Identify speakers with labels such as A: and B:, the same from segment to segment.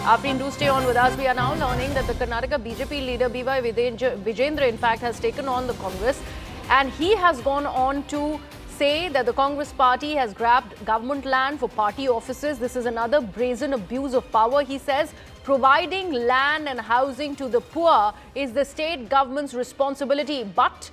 A: Afrin, do stay on with us. We are now learning that the Karnataka BJP leader B.Y. Vijendra, in fact, has taken on the Congress. And he has gone on to say that the Congress party has grabbed government land for party offices. This is another brazen abuse of power. He says providing land and housing to the poor is the state government's responsibility. But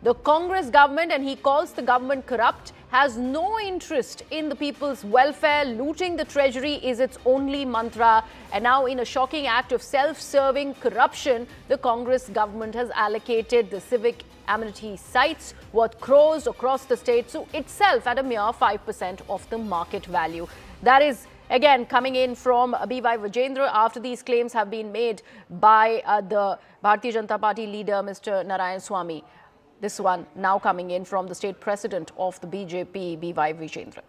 A: the Congress government, and he calls the government corrupt, has no interest in the people's welfare. Looting the treasury is its only mantra. And now, in a shocking act of self-serving corruption, the Congress government has allocated the civic amenity sites worth crores across the state to itself at a mere 5% of the market value. That is again coming in from B.Y. Vijendra after these claims have been made by the Bharatiya Janata Party leader, Mr. Narayan Swamy. This one now coming in from the state president of the BJP, B.Y. Vijendra.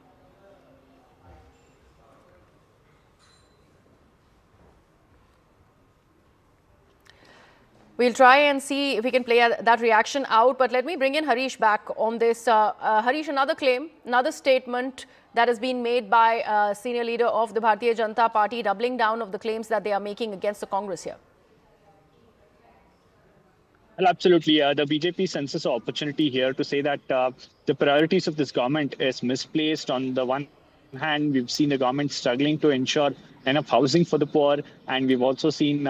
A: We'll try and see if we can play that reaction out. But let me bring in Harish back on this. Harish, another claim, another statement that has been made by a senior leader of the Bharatiya Janata Party, doubling down of the claims that they are making against the Congress here.
B: Well, absolutely. The BJP senses an opportunity here to say that the priorities of this government is misplaced. On the one hand, we've seen the government struggling to ensure enough housing for the poor, and we've also seen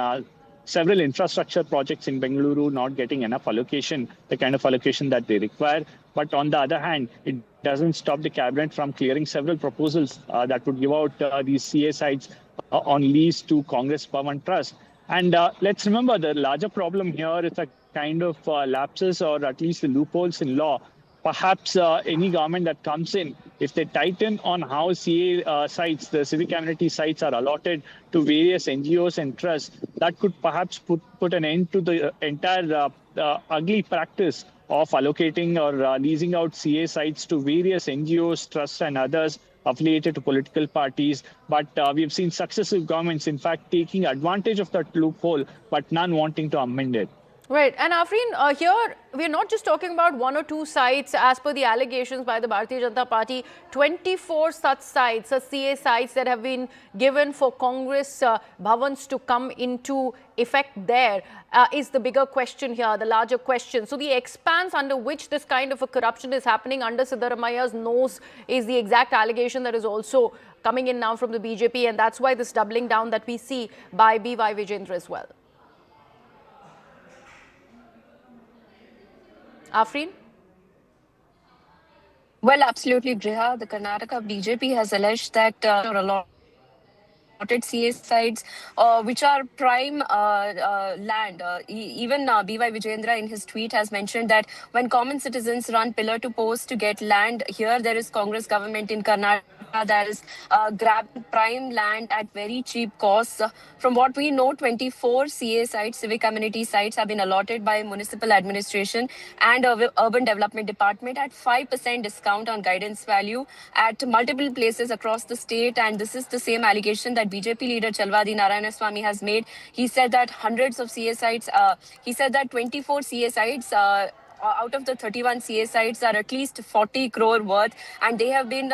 B: several infrastructure projects in Bengaluru not getting enough allocation, the kind of allocation that they require. But on the other hand, it doesn't stop the cabinet from clearing several proposals that would give out these CA sites on lease to Congress Bhavan Trust. And let's remember the larger problem here is a kind of lapses or at least the loopholes in law. Perhaps any government that comes in, if they tighten on how CA sites, the civic amenity sites are allotted to various NGOs and trusts, that could perhaps put an end to the entire ugly practice of allocating or leasing out CA sites to various NGOs, trusts and others affiliated to political parties. But we've seen successive governments, in fact, taking advantage of that loophole, but none wanting to amend it.
A: Right. And Afrin, here we're not just talking about one or two sites. As per the allegations by the Bharatiya Janata Party, 24 such sites, CA sites that have been given for Congress bhavans to come into effect there is the bigger question here, the larger question. So the expanse under which this kind of a corruption is happening under Siddaramaia's nose is the exact allegation that is also coming in now from the BJP. And that's why this doubling down that we see by B.Y. Vijendra as well. Afrin?
C: Well, absolutely, Griha. The Karnataka BJP has alleged that allotted CA sites, which are prime land. Even B.Y. Vijendra in his tweet has mentioned that when common citizens run pillar to post to get land, here there is Congress government in Karnataka that is grabbing prime land at very cheap costs. From what we know, 24 CA sites, civic amenity sites, have been allotted by municipal administration and urban development department at 5% discount on guidance value at multiple places across the state. And this is the same allegation that BJP leader Chalwadi Narayanaswamy has made. He said that hundreds of CA sites, he said that 24 CA sites out of the 31 CA sites are at least 40 crore worth, and they have been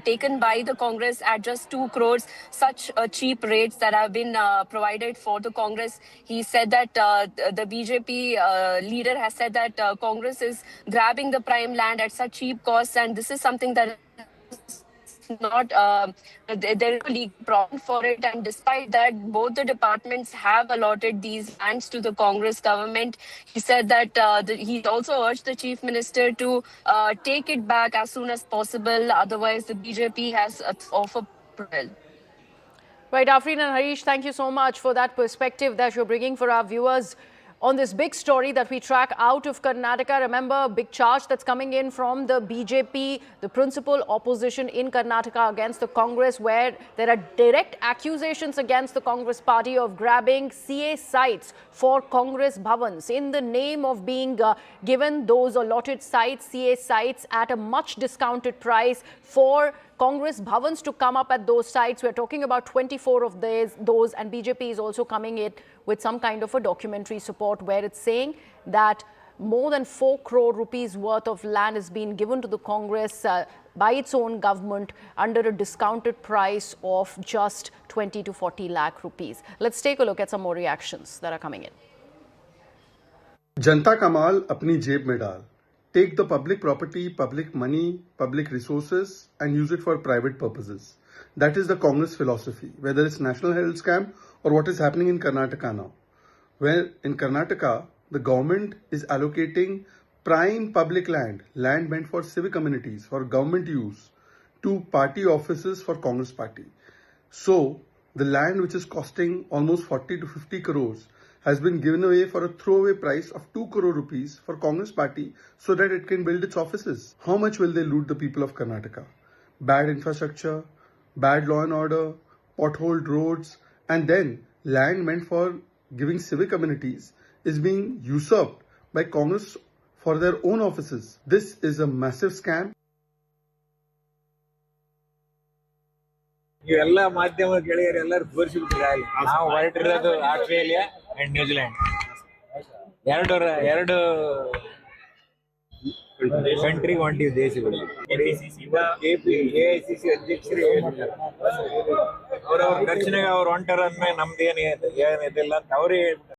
C: taken by the Congress at just 2 crores, such cheap rates that have been provided for the Congress. He said that the BJP leader has said that Congress is grabbing the prime land at such cheap costs, and this is something that not there is a legal problem for it. And despite that, both the departments have allotted these lands to the Congress government. He said that he also urged the chief minister to take it back as soon as possible. Otherwise, the BJP has offered.
A: Right, Afrin and Harish, thank you so much for that perspective that you're bringing for our viewers on this big story that we track out of Karnataka. Remember, a big charge that's coming in from the BJP, the principal opposition in Karnataka against the Congress, where there are direct accusations against the Congress party of grabbing CA sites for Congress bhavans in the name of being given those allotted sites, CA sites, at a much discounted price for Congress bhavans to come up at those sites. We're talking about 24 of those, and BJP is also coming in with some kind of a documentary support where it's saying that more than 4 crore rupees worth of land has been given to the Congress by its own government under a discounted price of just 20 to 40 lakh rupees. Let's take a look at some more reactions that are coming in.
D: जनता का माल अपनी जेब में डाल. Take the public property, public money, public resources and use it for private purposes. That is the Congress philosophy, whether it's National Herald scam or what is happening in Karnataka now. Where in Karnataka, the government is allocating prime public land meant for civic communities, for government use, to party offices for Congress party. So, the land which is costing almost 40 to 50 crores has been given away for a throwaway price of 2 crore rupees for Congress party so that it can build its offices. How much will they loot the people of Karnataka? Bad infrastructure, bad law and order, potholed roads, and then land meant for giving civic communities is being usurped by Congress for their own offices. This is a massive scam.
E: ಇವೆಲ್ಲ ಮಾಧ್ಯಮ ಗೆಳೆಯರೆಲ್ಲರೂ ತೋರಿಸಿಬಿಟ್ಟಿದ್ದಾರೆ. ನಾವು ಹೊರಟಿರೋದು Australia and New Zealand, ಎರಡು country ಹೊಂಟಿವಿ ದೇಶಗಳು. AICC ಅಧ್ಯಕ್ಷರು ಹೇಳಿದ್ದಾರೆ ಅವ್ರವ್ರ ಖರ್ಚಿನಾಗ ಅವ್ರು ಹೊಂಟಾರ ಅಂದ್ಮೇಲೆ ನಮ್ದು ಏನಿದಿಲ್ಲ ಅಂತ ಅವರೇ